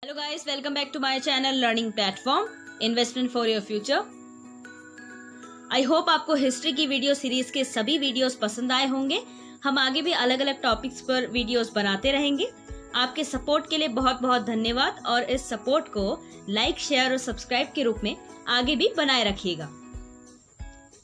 Hello guys, welcome back to my channel Learning Platform Investment for Your Future. I hope आपको history की video series के सभी videos पसंद आए होंगे। हम आगे भी अलग अलग टॉपिक्स पर वीडियोस बनाते रहेंगे। आपके सपोर्ट के लिए बहुत बहुत धन्यवाद और इस सपोर्ट को लाइक, शेयर और सब्सक्राइब के रूप में आगे भी बनाए रखिएगा।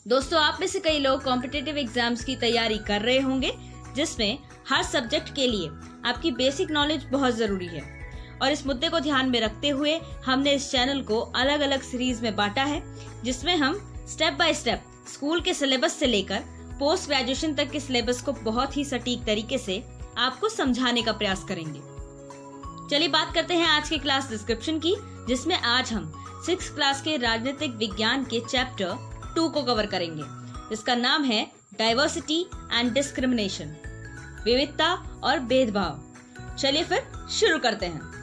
दोस्तों, आप में से कई लोग कॉम्पिटिटिव एग्जाम्स की तैयारी कर रहे होंगे, जिसमें हर सब्जेक्ट के लिए आपकी बेसिक नॉलेज बहुत जरूरी है और इस मुद्दे को ध्यान में रखते हुए हमने इस चैनल को अलग अलग सीरीज में बांटा है, जिसमें हम स्टेप बाय स्टेप स्कूल के सिलेबस से लेकर पोस्ट ग्रेजुएशन तक के सिलेबस को बहुत ही सटीक तरीके से आपको समझाने का प्रयास करेंगे। चलिए बात करते हैं आज के क्लास डिस्क्रिप्शन की, जिसमें आज हम 6th क्लास के राजनीतिक विज्ञान के चैप्टर 2 को कवर करेंगे, जिसका नाम है डाइवर्सिटी एंड डिस्क्रिमिनेशन, विविधता और भेदभाव। चलिए फिर शुरू करते हैं।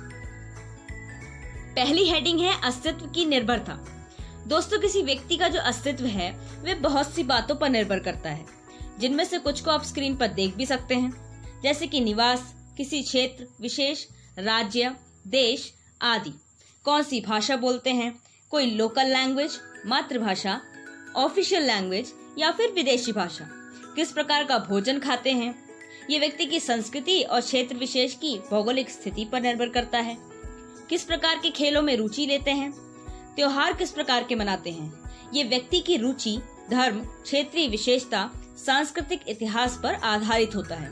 पहली हेडिंग है अस्तित्व की निर्भरता। दोस्तों, किसी व्यक्ति का जो अस्तित्व है वे बहुत सी बातों पर निर्भर करता है, जिनमें से कुछ को आप स्क्रीन पर देख भी सकते हैं, जैसे कि निवास, किसी क्षेत्र विशेष, राज्य, देश आदि, कौन सी भाषा बोलते हैं, कोई लोकल लैंग्वेज, मातृभाषा, ऑफिशियल लैंग्वेज या फिर विदेशी भाषा, किस प्रकार का भोजन खाते हैं। ये व्यक्ति की संस्कृति और क्षेत्र विशेष की भौगोलिक स्थिति पर निर्भर करता है। किस प्रकार के खेलों में रुचि लेते हैं, त्योहार किस प्रकार के मनाते हैं, ये व्यक्ति की रुचि, धर्म, क्षेत्रीय विशेषता, सांस्कृतिक इतिहास पर आधारित होता है।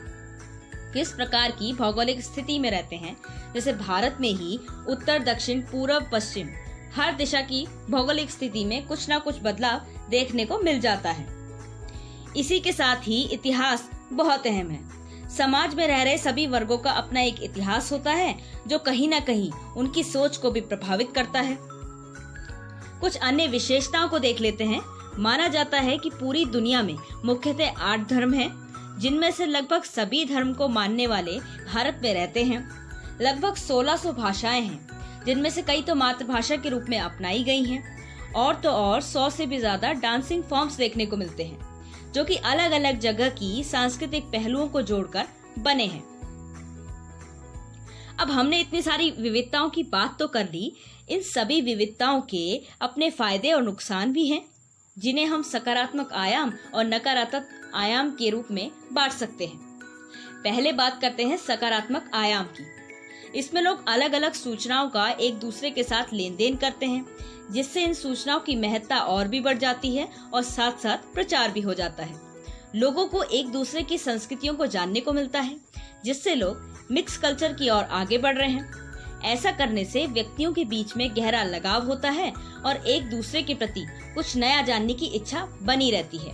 किस प्रकार की भौगोलिक स्थिति में रहते हैं, जैसे भारत में ही उत्तर, दक्षिण, पूर्व, पश्चिम हर दिशा की भौगोलिक स्थिति में कुछ न कुछ बदलाव देखने को मिल जाता है। इसी के साथ ही इतिहास बहुत अहम है। समाज में रह रहे सभी वर्गों का अपना एक इतिहास होता है, जो कहीं न कहीं उनकी सोच को भी प्रभावित करता है। कुछ अन्य विशेषताओं को देख लेते हैं। माना जाता है कि पूरी दुनिया में मुख्यतः 8 धर्म हैं, जिनमें से लगभग सभी धर्म को मानने वाले भारत में रहते हैं। लगभग 1600 भाषाएं हैं, जिनमें से कई तो मातृभाषा के रूप में अपनाई गई हैं, और तो और 100 से भी ज्यादा डांसिंग फॉर्म्स देखने को मिलते हैं, जो कि अलग अलग जगह की सांस्कृतिक पहलुओं को जोड़कर बने हैं। अब हमने इतनी सारी विविधताओं की बात तो कर ली। इन सभी विविधताओं के अपने फायदे और नुकसान भी हैं, जिन्हें हम सकारात्मक आयाम और नकारात्मक आयाम के रूप में बांट सकते हैं। पहले बात करते हैं सकारात्मक आयाम की। इसमें लोग अलग अलग सूचनाओं का एक दूसरे के साथ लेन देन करते हैं, जिससे इन सूचनाओं की महत्ता और भी बढ़ जाती है और साथ साथ प्रचार भी हो जाता है। लोगों को एक दूसरे की संस्कृतियों को जानने को मिलता है, जिससे लोग मिक्स कल्चर की ओर आगे बढ़ रहे हैं। ऐसा करने से व्यक्तियों के बीच में गहरा लगाव होता है और एक दूसरे के प्रति कुछ नया जानने की इच्छा बनी रहती है।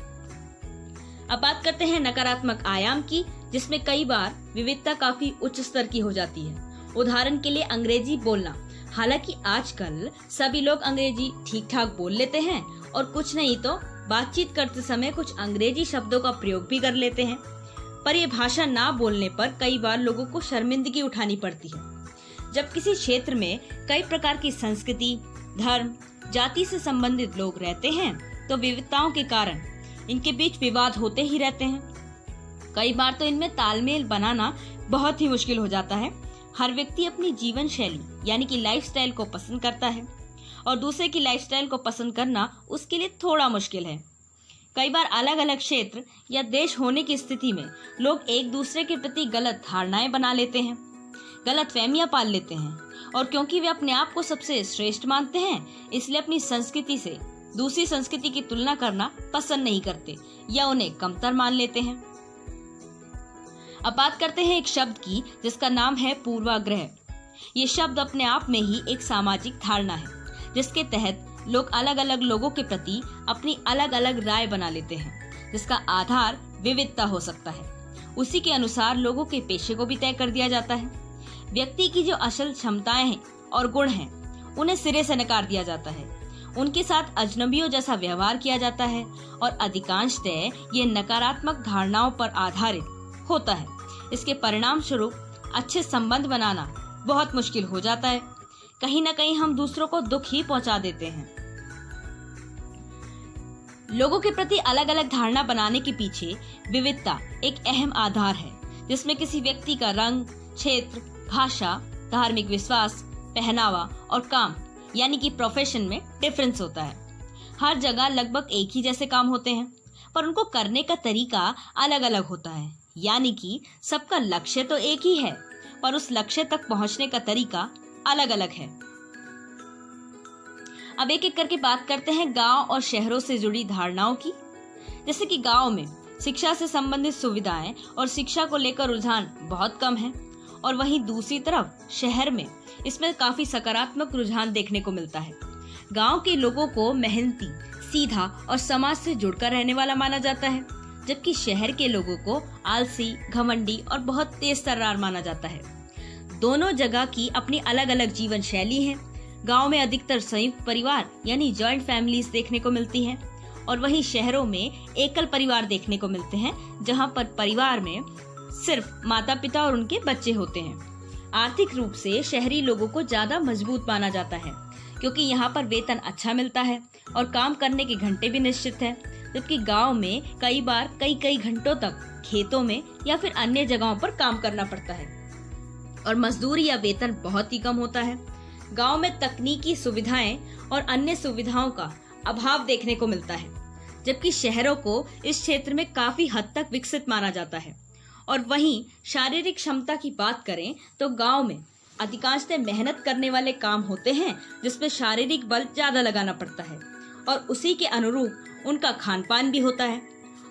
अब बात करते हैं नकारात्मक आयाम की, जिसमें कई बार विविधता काफी उच्च स्तर की हो जाती है। उदाहरण के लिए अंग्रेजी बोलना। हालांकि आजकल सभी लोग अंग्रेजी ठीक ठाक बोल लेते हैं और कुछ नहीं तो बातचीत करते समय कुछ अंग्रेजी शब्दों का प्रयोग भी कर लेते हैं, पर यह भाषा ना बोलने पर कई बार लोगों को शर्मिंदगी उठानी पड़ती है। जब किसी क्षेत्र में कई प्रकार की संस्कृति, धर्म, जाति से संबंधित लोग रहते हैं, तो विविधताओं के कारण इनके बीच विवाद होते ही रहते हैं। कई बार तो इनमें तालमेल बनाना बहुत ही मुश्किल हो जाता है। हर व्यक्ति अपनी जीवन शैली यानी कि लाइफस्टाइल को पसंद करता है और दूसरे की लाइफस्टाइल को पसंद करना उसके लिए थोड़ा मुश्किल है। कई बार अलग अलग क्षेत्र या देश होने की स्थिति में लोग एक दूसरे के प्रति गलत धारणाएं बना लेते हैं, गलत फहमियां पाल लेते हैं, और क्योंकि वे अपने आप को सबसे श्रेष्ठ मानते हैं, इसलिए अपनी संस्कृति से दूसरी संस्कृति की तुलना करना पसंद नहीं करते या उन्हें कमतर मान लेते हैं। अब बात करते हैं एक शब्द की, जिसका नाम है पूर्वाग्रह। ये शब्द अपने आप में ही एक सामाजिक धारणा है, जिसके तहत लोग अलग अलग लोगों के प्रति अपनी अलग अलग राय बना लेते हैं, जिसका आधार विविधता हो सकता है। उसी के अनुसार लोगों के पेशे को भी तय कर दिया जाता है। व्यक्ति की जो असल क्षमताएं हैं और गुण हैं, उन्हें सिरे से नकार दिया जाता है। उनके साथ अजनबियों जैसा व्यवहार किया जाता है और अधिकांशतः ये नकारात्मक धारणाओं पर आधारित होता है। इसके परिणाम स्वरूप अच्छे संबंध बनाना बहुत मुश्किल हो जाता है। कहीं न कहीं हम दूसरों को दुख ही पहुंचा देते हैं। लोगों के प्रति अलग अलग धारणा बनाने के पीछे विविधता एक अहम आधार है, जिसमें किसी व्यक्ति का रंग, क्षेत्र, भाषा, धार्मिक विश्वास, पहनावा और काम यानी कि प्रोफेशन में डिफरेंस होता है। हर जगह लगभग एक ही जैसे काम होते हैं, पर उनको करने का तरीका अलग अलग होता है। यानी कि सबका लक्ष्य तो एक ही है, पर उस लक्ष्य तक पहुंचने का तरीका अलग अलग है। अब एक एक करके बात करते हैं गांव और शहरों से जुड़ी धारणाओं की। जैसे कि गांव में शिक्षा से संबंधित सुविधाएं और शिक्षा को लेकर रुझान बहुत कम है, और वहीं दूसरी तरफ शहर में इसमें काफी सकारात्मक रुझान देखने को मिलता है। गांव के लोगों को मेहनती, सीधा और समाज से जुड़कर रहने वाला माना जाता है, जबकि शहर के लोगों को आलसी, घमंडी और बहुत तेज तर्रार माना जाता है। दोनों जगह की अपनी अलग अलग जीवन शैली है। गांव में अधिकतर संयुक्त परिवार यानी जॉइंट फैमिलीज देखने को मिलती हैं, और वहीं शहरों में एकल परिवार देखने को मिलते हैं, जहां पर परिवार में सिर्फ माता पिता और उनके बच्चे होते हैं। आर्थिक रूप से शहरी लोगों को ज्यादा मजबूत माना जाता है, क्योंकि यहाँ पर वेतन अच्छा मिलता है और काम करने के घंटे भी निश्चित है, जबकि गांव में कई बार कई घंटों तक खेतों में या फिर अन्य जगहों पर काम करना पड़ता है और मजदूरी या वेतन बहुत ही कम होता है। गांव में तकनीकी सुविधाएं और अन्य सुविधाओं का अभाव देखने को मिलता है, जबकि शहरों को इस क्षेत्र में काफी हद तक विकसित माना जाता है। और वहीं शारीरिक क्षमता की बात करें तो गांव में अधिकांशतः मेहनत करने वाले काम होते हैं, जिसमें शारीरिक बल ज्यादा लगाना पड़ता है और उसी के अनुरूप उनका खान पान भी होता है।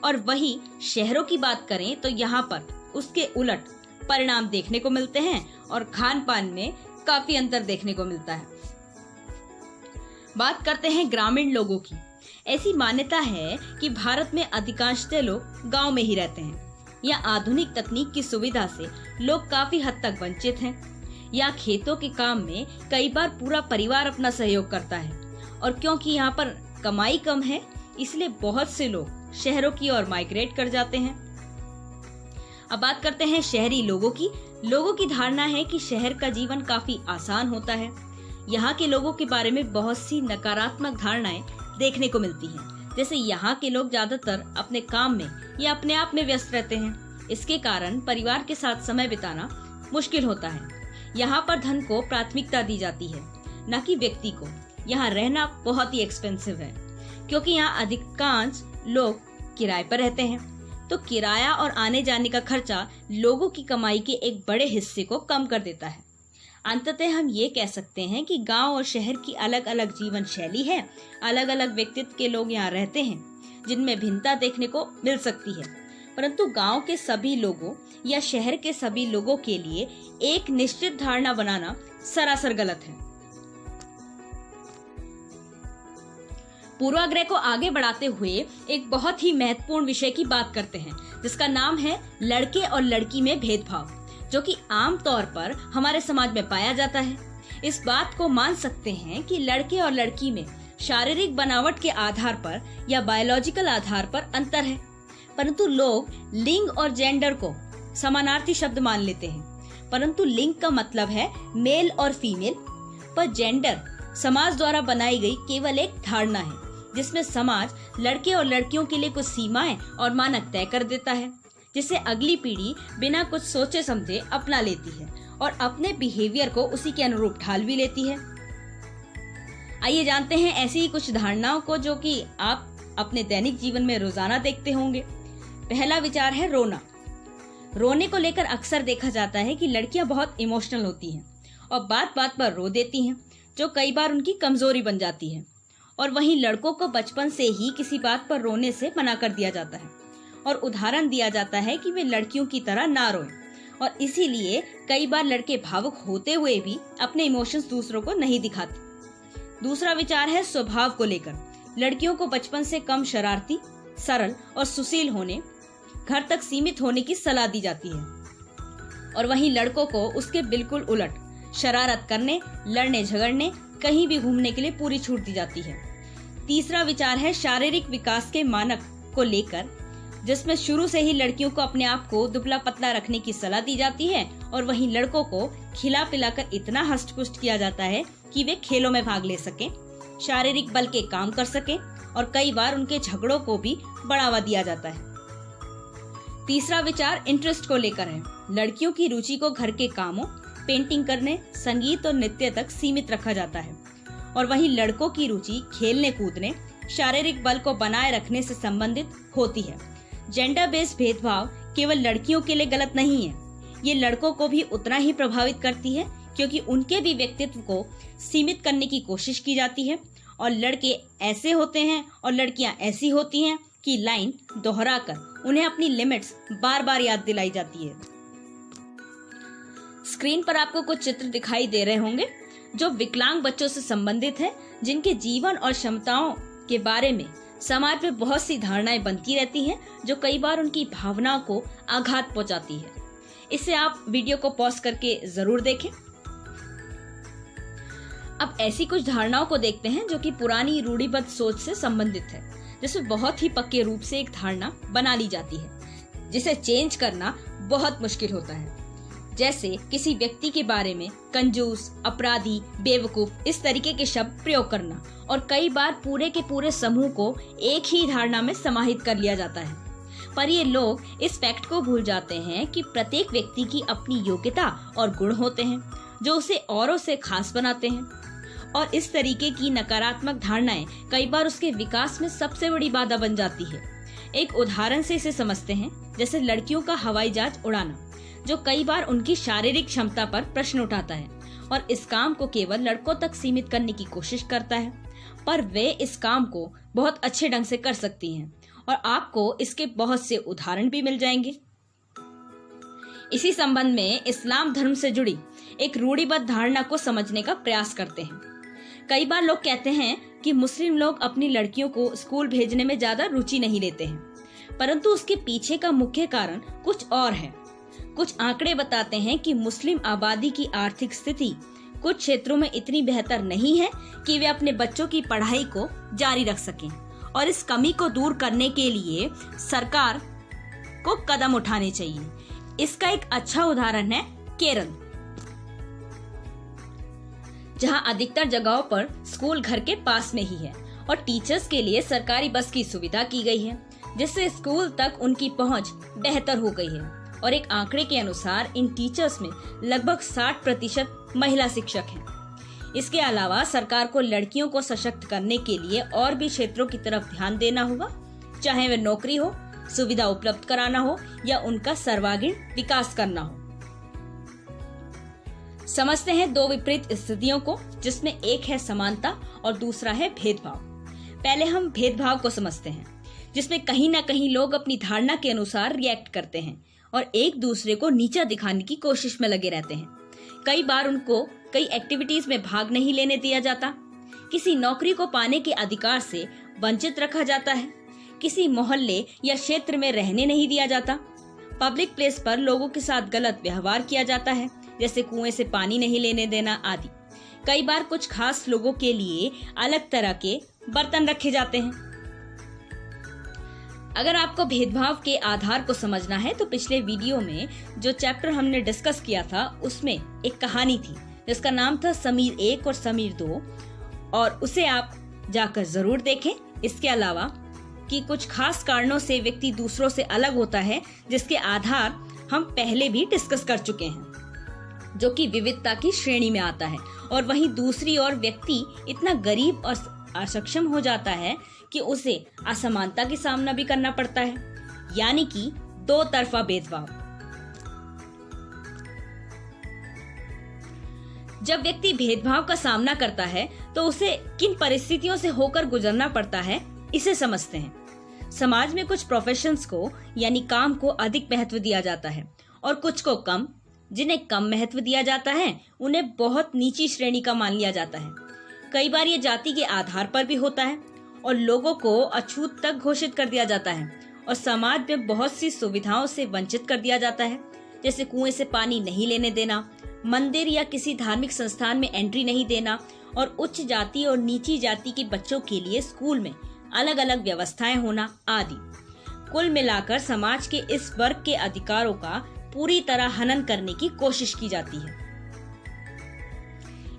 और वहीं शहरों की बात करें तो यहाँ पर उसके उलट परिणाम देखने को मिलते हैं और खान पान में काफी अंतर देखने को मिलता है। बात करते हैं ग्रामीण लोगों की। ऐसी मान्यता है कि भारत में अधिकांशतः लोग गांव में ही रहते हैं, या आधुनिक तकनीक की सुविधा से लोग काफी हद तक वंचित हैं, या खेतों के काम में कई बार पूरा परिवार अपना सहयोग करता है, और क्योंकि यहाँ पर कमाई कम है इसलिए बहुत से लोग शहरों की ओर माइग्रेट कर जाते हैं। अब बात करते हैं शहरी लोगों की। लोगों की धारणा है कि शहर का जीवन काफी आसान होता है। यहाँ के लोगों के बारे में बहुत सी नकारात्मक धारणाएं देखने को मिलती हैं। जैसे यहाँ के लोग ज्यादातर अपने काम में या अपने आप में व्यस्त रहते हैं। इसके कारण परिवार के साथ समय बिताना मुश्किल होता है। यहाँ पर धन को प्राथमिकता दी जाती है, न कि व्यक्ति को। यहाँ रहना बहुत ही एक्सपेंसिव है, क्योंकि यहाँ अधिकांश लोग किराए पर रहते हैं, तो किराया और आने जाने का खर्चा लोगों की कमाई के एक बड़े हिस्से को कम कर देता है। अंततः हम ये कह सकते हैं कि गांव और शहर की अलग अलग जीवन शैली है, अलग अलग व्यक्तित्व के लोग यहाँ रहते हैं, जिनमें भिन्नता देखने को मिल सकती है, परंतु गांव के सभी लोगों या शहर के सभी लोगों के लिए एक निश्चित धारणा बनाना सरासर गलत है। पूर्वाग्रह को आगे बढ़ाते हुए एक बहुत ही महत्वपूर्ण विषय की बात करते हैं, जिसका नाम है लड़के और लड़की में भेदभाव, जो कि आम तौर पर हमारे समाज में पाया जाता है। इस बात को मान सकते हैं कि लड़के और लड़की में शारीरिक बनावट के आधार पर या बायोलॉजिकल आधार पर अंतर है, परंतु लोग लिंग और जेंडर को समानार्थी शब्द मान लेते हैं। परंतु लिंग का मतलब है मेल और फीमेल, पर जेंडर समाज द्वारा बनाई गई केवल एक धारणा है, जिसमें समाज लड़के और लड़कियों के लिए कुछ सीमाएं और मानक तय कर देता है, जिसे अगली पीढ़ी बिना कुछ सोचे समझे अपना लेती है और अपने बिहेवियर को उसी के अनुरूप ढाल भी लेती है। आइए जानते हैं ऐसी ही कुछ धारणाओं को जो कि आप अपने दैनिक जीवन में रोजाना देखते होंगे। पहला विचार है रोना। रोने को लेकर अक्सर देखा जाता है कि लड़कियां बहुत इमोशनल होती हैं और बात बात पर रो देती हैं, जो कई बार उनकी कमजोरी बन जाती है। और वहीं लड़कों को बचपन से ही किसी बात पर रोने से मना कर दिया जाता है और उदाहरण दिया जाता है कि वे लड़कियों की तरह ना रोएं, और इसीलिए कई बार लड़के भावुक होते हुए भी अपने इमोशंस दूसरों को नहीं दिखाते। दूसरा विचार है स्वभाव को लेकर। लड़कियों को बचपन से कम शरारती, सरल और सुशील होने, घर तक सीमित होने की सलाह दी जाती है, और वहीं लड़कों को उसके बिल्कुल उलट शरारत करने, लड़ने झगड़ने, कहीं भी घूमने के लिए पूरी छूट दी जाती है। तीसरा विचार है शारीरिक विकास के मानक को लेकर, जिसमें शुरू से ही लड़कियों को अपने आप को दुबला पतला रखने की सलाह दी जाती है, और वहीं लड़कों को खिला पिलाकर इतना हष्ट पुष्ट किया जाता है कि वे खेलों में भाग ले सकें, शारीरिक बल के काम कर सकें, और कई बार उनके झगड़ों को भी बढ़ावा दिया जाता है। तीसरा विचार इंटरेस्ट को लेकर है। लड़कियों की रुचि को घर के कामों, पेंटिंग करने, संगीत और नृत्य तक सीमित रखा जाता है। और वहीं लड़कों की रुचि खेलने कूदने, शारीरिक बल को बनाए रखने से संबंधित होती है। जेंडर बेस्ड भेदभाव केवल लड़कियों के लिए गलत नहीं है, ये लड़कों को भी उतना ही प्रभावित करती है, क्योंकि उनके भी व्यक्तित्व को सीमित करने की कोशिश की जाती है। और लड़के ऐसे होते हैं और लड़कियां ऐसी होती हैं कि लाइन दोहराकर उन्हें अपनी लिमिट्स बार बार याद दिलाई जाती है। स्क्रीन पर आपको कुछ चित्र दिखाई दे रहे होंगे जो विकलांग बच्चों से संबंधित है, जिनके जीवन और क्षमताओं के बारे में समाज में बहुत सी धारणाएं बनती रहती हैं, जो कई बार उनकी भावनाओं को आघात पहुंचाती है। इससे आप वीडियो को पॉज करके जरूर देखें। अब ऐसी कुछ धारणाओं को देखते हैं जो कि पुरानी रूढ़िबद्ध सोच से संबंधित है, जिसमें बहुत ही पक्के रूप से एक धारणा बना ली जाती है जिसे चेंज करना बहुत मुश्किल होता है। जैसे किसी व्यक्ति के बारे में कंजूस, अपराधी, बेवकूफ इस तरीके के शब्द प्रयोग करना, और कई बार पूरे के पूरे समूह को एक ही धारणा में समाहित कर लिया जाता है। पर ये लोग इस फैक्ट को भूल जाते हैं कि प्रत्येक व्यक्ति की अपनी योग्यता और गुण होते हैं जो उसे औरों से खास बनाते हैं। और इस तरीके की नकारात्मक धारणाएं कई बार उसके विकास में सबसे बड़ी बाधा बन जाती है। एक उदाहरण से इसे समझते हैं, जैसे लड़कियों का हवाई जहाज उड़ाना, जो कई बार उनकी शारीरिक क्षमता पर प्रश्न उठाता है और इस काम को केवल लड़कों तक सीमित करने की कोशिश करता है। पर वे इस काम को बहुत अच्छे ढंग से कर सकती हैं और आपको इसके बहुत से उदाहरण भी मिल जाएंगे। इसी संबंध में इस्लाम धर्म से जुड़ी एक रूढ़िबद्ध धारणा को समझने का प्रयास करते हैं। कई बार लोग कहते हैं कि मुस्लिम लोग अपनी लड़कियों को स्कूल भेजने में ज्यादा रुचि नहीं लेते हैं, परंतु उसके पीछे का मुख्य कारण कुछ और है। कुछ आंकड़े बताते हैं कि मुस्लिम आबादी की आर्थिक स्थिति कुछ क्षेत्रों में इतनी बेहतर नहीं है कि वे अपने बच्चों की पढ़ाई को जारी रख सकें, और इस कमी को दूर करने के लिए सरकार को कदम उठाने चाहिए। इसका एक अच्छा उदाहरण है केरल, जहां अधिकतर जगहों पर स्कूल घर के पास में ही है और टीचर्स के लिए सरकारी बस की सुविधा की गई है, जिससे स्कूल तक उनकी पहुंच बेहतर हो गई है। और एक आंकड़े के अनुसार इन टीचर्स में लगभग 60% महिला शिक्षक हैं। इसके अलावा सरकार को लड़कियों को सशक्त करने के लिए और भी क्षेत्रों की तरफ ध्यान देना होगा, चाहे वह नौकरी हो, सुविधा उपलब्ध कराना हो या उनका सर्वांगीण विकास करना हो। समझते हैं दो विपरीत स्थितियों को, जिसमें एक है समानता और दूसरा है भेदभाव। पहले हम भेदभाव को समझते हैं, जिसमें कहीं ना कहीं लोग अपनी धारणा के अनुसार रिएक्ट करते हैं और एक दूसरे को नीचा दिखाने की कोशिश में लगे रहते हैं। कई बार उनको कई एक्टिविटीज में भाग नहीं लेने दिया जाता, किसी नौकरी को पाने के अधिकार से वंचित रखा जाता है, किसी मोहल्ले या क्षेत्र में रहने नहीं दिया जाता, पब्लिक प्लेस पर लोगों के साथ गलत व्यवहार किया जाता है, जैसे कुएं से पानी नहीं लेने देना आदि। कई बार कुछ खास लोगों के लिए अलग तरह के बर्तन रखे जाते हैं। अगर आपको भेदभाव के आधार को समझना है तो पिछले वीडियो में जो चैप्टर हमने डिस्कस किया था उसमें एक कहानी थी जिसका नाम था समीर 1 और समीर 2, और उसे आप जाकर जरूर देखें। इसके अलावा कि कुछ खास कारणों से व्यक्ति दूसरों से अलग होता है, जिसके आधार हम पहले भी डिस्कस कर चुके हैं, जो कि विविधता की श्रेणी में आता है। और वहीं दूसरी ओर व्यक्ति इतना गरीब और असक्षम हो जाता है कि उसे असमानता की सामना भी करना पड़ता है, यानी कि दो तरफा भेदभाव। जब व्यक्ति भेदभाव का सामना करता है तो उसे किन परिस्थितियों से होकर गुजरना पड़ता है, इसे समझते हैं। समाज में कुछ प्रोफेशंस को यानी काम को अधिक महत्व दिया जाता है और कुछ को कम। जिन्हें कम महत्व दिया जाता है उन्हें बहुत नीची श्रेणी का मान लिया जाता है। कई बार ये जाति के आधार पर भी होता है और लोगों को अछूत तक घोषित कर दिया जाता है और समाज में बहुत सी सुविधाओं से वंचित कर दिया जाता है, जैसे कुएं से पानी नहीं लेने देना, मंदिर या किसी धार्मिक संस्थान में एंट्री नहीं देना और उच्च जाति और नीची जाति के बच्चों के लिए स्कूल में अलग अलग व्यवस्थाएं होना आदि। कुल मिलाकर समाज के इस वर्ग के अधिकारों का पूरी तरह हनन करने की कोशिश की जाती है।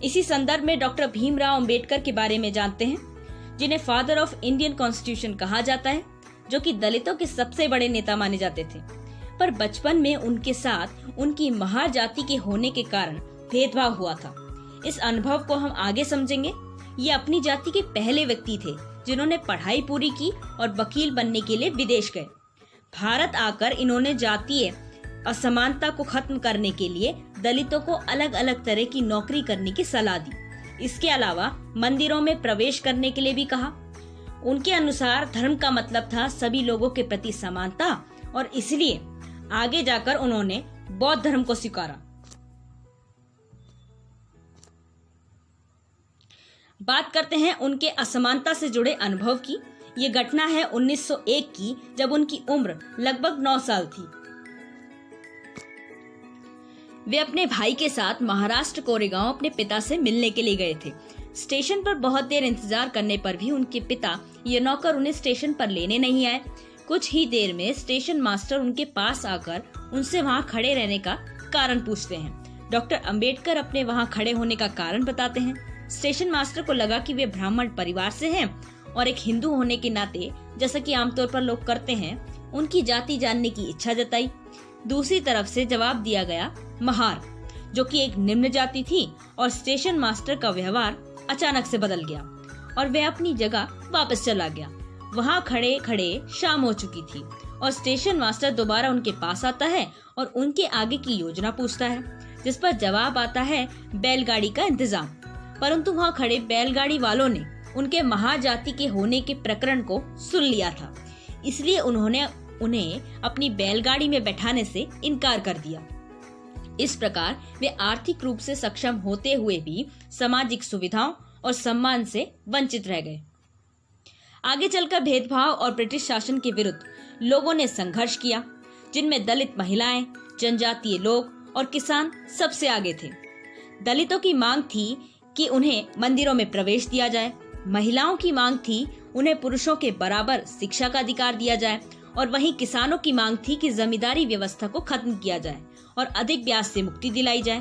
इसी संदर्भ में डॉक्टर भीमराव अंबेडकर के बारे में जानते हैं, जिन्हें फादर ऑफ इंडियन कॉन्स्टिट्यूशन कहा जाता है, जो कि दलितों के सबसे बड़े नेता माने जाते थे। पर बचपन में उनके साथ उनकी महार जाति के होने के कारण भेदभाव हुआ था। इस अनुभव को हम आगे समझेंगे। ये अपनी जाति के पहले व्यक्ति थे जिन्होंने पढ़ाई पूरी की और वकील बनने के लिए विदेश गए। भारत आकर इन्होंने जातीय असमानता को खत्म करने के लिए दलितों को अलग अलग तरह की नौकरी करने की सलाह दी। इसके अलावा मंदिरों में प्रवेश करने के लिए भी कहा। उनके अनुसार धर्म का मतलब था सभी लोगों के प्रति समानता, और इसलिए आगे जाकर उन्होंने बौद्ध धर्म को स्वीकारा। बात करते हैं उनके असमानता से जुड़े अनुभव की। ये घटना है 1901 की, जब उनकी उम्र लगभग 9 साल थी। वे अपने भाई के साथ महाराष्ट्र कोरेगांव अपने पिता से मिलने के लिए गए थे। स्टेशन पर बहुत देर इंतजार करने पर भी उनके पिता ये नौकर उन्हें स्टेशन पर लेने नहीं आए। कुछ ही देर में स्टेशन मास्टर उनके पास आकर उनसे वहां खड़े रहने का कारण पूछते हैं। डॉक्टर अंबेडकर अपने वहां खड़े होने का कारण बताते हैं। स्टेशन मास्टर को लगा कि वे ब्राह्मण परिवार से हैं और एक हिंदू होने के नाते, जैसा कि आमतौर पर लोग करते हैं, उनकी जाति जानने की इच्छा जताई। दूसरी तरफ से जवाब दिया गया महार, जो कि एक निम्न जाति थी, और स्टेशन मास्टर का व्यवहार अचानक से बदल गया और वह अपनी जगह वापस चला गया। वहां खड़े खड़े शाम हो चुकी थी और स्टेशन मास्टर दोबारा उनके पास आता है और उनके आगे की योजना पूछता है, जिस पर जवाब आता है बैलगाड़ी का इंतजाम। परंतु वहां खड़े बैलगाड़ी वालों ने उनके महाजाति के होने के प्रकरण को सुन लिया था, इसलिए उन्होंने उन्हें अपनी बैलगाड़ी में बैठाने से इनकार कर दिया। इस प्रकार वे आर्थिक रूप से सक्षम होते हुए भी सामाजिक सुविधाओं और सम्मान से वंचित रह गए। आगे चलकर भेदभाव और ब्रिटिश शासन के विरुद्ध लोगों ने संघर्ष किया, जिनमें दलित महिलाएं, जनजातीय लोग और किसान सबसे आगे थे। दलितों की मांग थी कि उन्हें मंदिरों में प्रवेश दिया जाए। महिलाओं की मांग थी उन्हें पुरुषों के बराबर शिक्षा का अधिकार दिया जाए, और वहीं किसानों की मांग थी कि जमींदारी व्यवस्था को खत्म किया जाए और अधिक ब्याज से मुक्ति दिलाई जाए।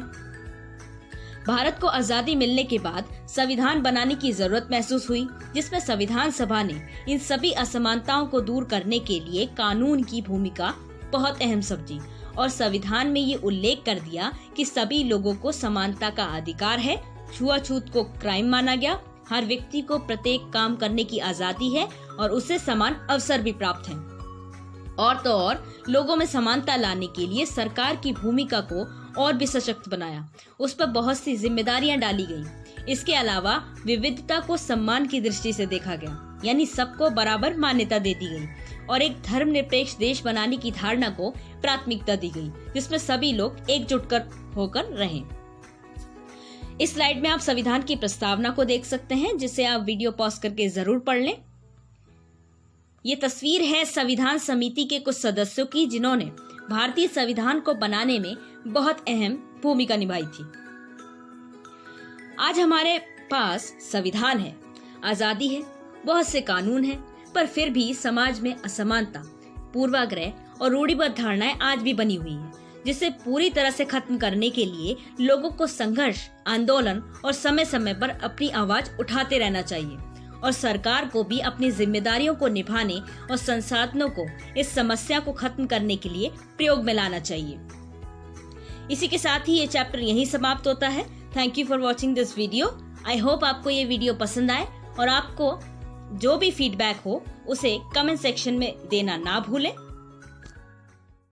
भारत को आजादी मिलने के बाद संविधान बनाने की जरूरत महसूस हुई, जिसमें संविधान सभा ने इन सभी असमानताओं को दूर करने के लिए कानून की भूमिका बहुत अहम समझी और संविधान में ये उल्लेख कर दिया कि सभी लोगों को समानता का अधिकार है, छुआछूत को क्राइम माना गया, हर व्यक्ति को प्रत्येक काम करने की आजादी है और उसे समान अवसर भी प्राप्त हैं। और तो और लोगों में समानता लाने के लिए सरकार की भूमिका को और भी सशक्त बनाया, उस पर बहुत सी जिम्मेदारियां डाली गई। इसके अलावा विविधता को सम्मान की दृष्टि से देखा गया, यानी सबको बराबर मान्यता दे दी गई और एक धर्मनिरपेक्ष देश बनाने की धारणा को प्राथमिकता दी गई, जिसमें सभी लोग एकजुट होकर रहें। इस स्लाइड में आप संविधान की प्रस्तावना को देख सकते हैं, जिसे आप वीडियो पॉज करके जरूर पढ़ लें। ये तस्वीर है संविधान समिति के कुछ सदस्यों की, जिन्होंने भारतीय संविधान को बनाने में बहुत अहम भूमिका निभाई थी। आज हमारे पास संविधान है, आजादी है, बहुत से कानून हैं, पर फिर भी समाज में असमानता, पूर्वाग्रह और रूढ़िबद्ध धारणाएं आज भी बनी हुई हैं, जिसे पूरी तरह से खत्म करने के लिए लोगों को संघर्ष, आंदोलन और समय समय पर अपनी आवाज उठाते रहना चाहिए और सरकार को भी अपनी जिम्मेदारियों को निभाने और संसाधनों को इस समस्या को खत्म करने के लिए प्रयोग में लाना चाहिए। इसी के साथ ही ये चैप्टर यहीं समाप्त होता है। Thank you for watching this video. I hope आपको ये वीडियो पसंद आए और आपको जो भी फीडबैक हो उसे कमेंट सेक्शन में देना ना भूलें।